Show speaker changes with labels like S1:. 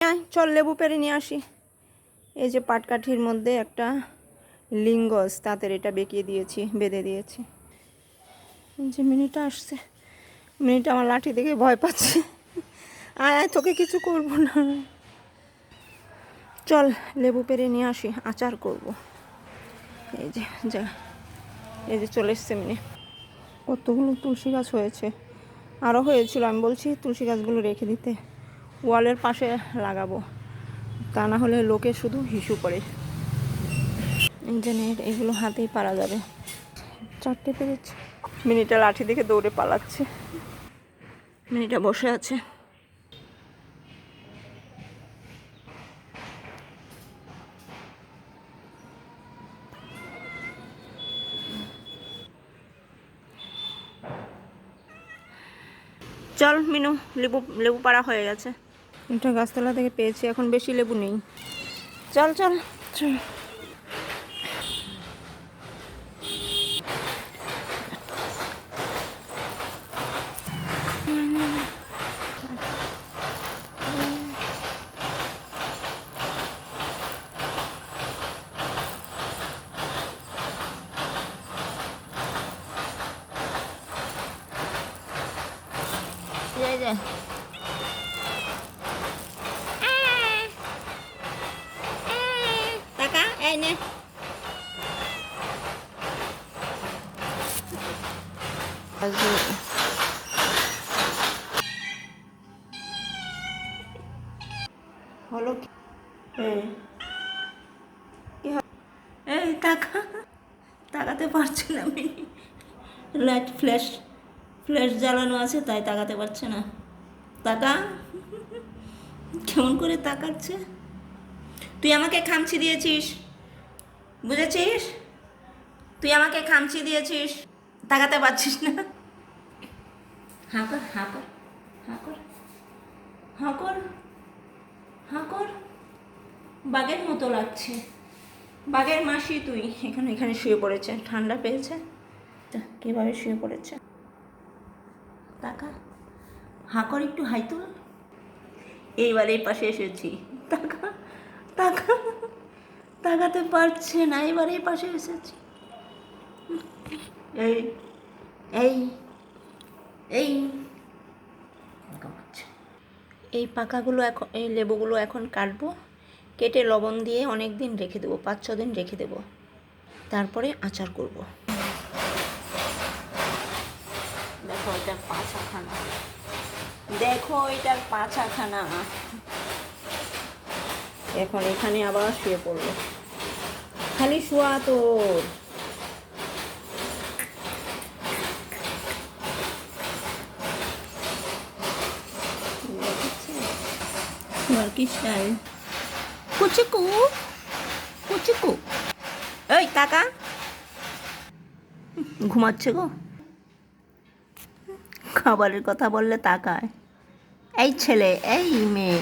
S1: আয় চল লেবু পেরে নিয়ে আসি। এই যে পাটকাঠির মধ্যে একটা লিঙ্গস তাঁতের এটা বেঁকিয়ে দিয়েছি, বেঁধে দিয়েছি। যে মিনিটা আসছে, মিনিটা আমার লাঠি দেখে ভয় পাচ্ছে। আয় আয় তোকে কিছু করবো না, চল লেবু পেরে নিয়ে আসি, আচার করব। এই যে যা, এই যে চলে এসছে মিনি। কতগুলো তুলসী গাছ হয়েছে, আরও হয়েছিল। আমি বলছি তুলসী গাছগুলো রেখে দিতে, ওয়ালের পাশে লাগাবো, তা না হলে লোকে শুধু হিসু করে। ইন্টারনেট এগুলো হাতেই পারা যাবে। 4টে পেরেছে। মিনিটা লাঠি দেখে দৌড়ে পালাচ্ছে, মিনিটা বসে আছে। চল মিনু, লেবু লেবু পাড়া হয়ে গেছে। এটা গাছতলা থেকে পেয়েছি, এখন বেশি লেবু নেই। চল চল চল। টাকা এই নে। হলো কি? এই টাকা তাকাতে পারছিলাম, লাইট ফ্ল্যাশ ফ্ল্যাশ জ্বালানো আছে তাই তাকাতে পারছে না। টাকা কেমন করে তাকাচ্ছে। তুই আমাকে খামচি দিয়েছিস, বুঝেছিস? তুই আমাকে খামচি দিয়েছিস, তাকাতে পারছিস না। হাঁ কর হাঁ কর হাঁ কর হাঁ কর হাঁ কর। বাঘের মতো লাগছে, বাঘের মাসি তুই। এখানে এখানে শুয়ে পড়েছে, ঠান্ডা পেয়েছে, কীভাবে শুয়ে পড়েছে। টাকা হাঁ কর, একটু হাই তুল। এইবার এই পাশে এসেছি, টাকা টাকা তাকাতে পারছে না, এবার এই পাশে এসেছি। এই এই এই এই পাকাগুলো এখন, এই লেবুগুলো এখন কাটবো, কেটে লবণ দিয়ে অনেক দিন রেখে দেবো, 5-6 দিন রেখে দেবো, তারপরে আচার করব। দেখো এটার পাছাখানা, দেখো এটার পাছাখানা। এখন এখানে আবার শুয়ে পড়লো, খালি শোয়া তোর। কি স্টাইল, কুচিকু কুচিকু। এই টাকা ঘুমাচ্ছে গো, খাবারের কথা বললে তাকায়। এই ছেলে এই মেয়ে।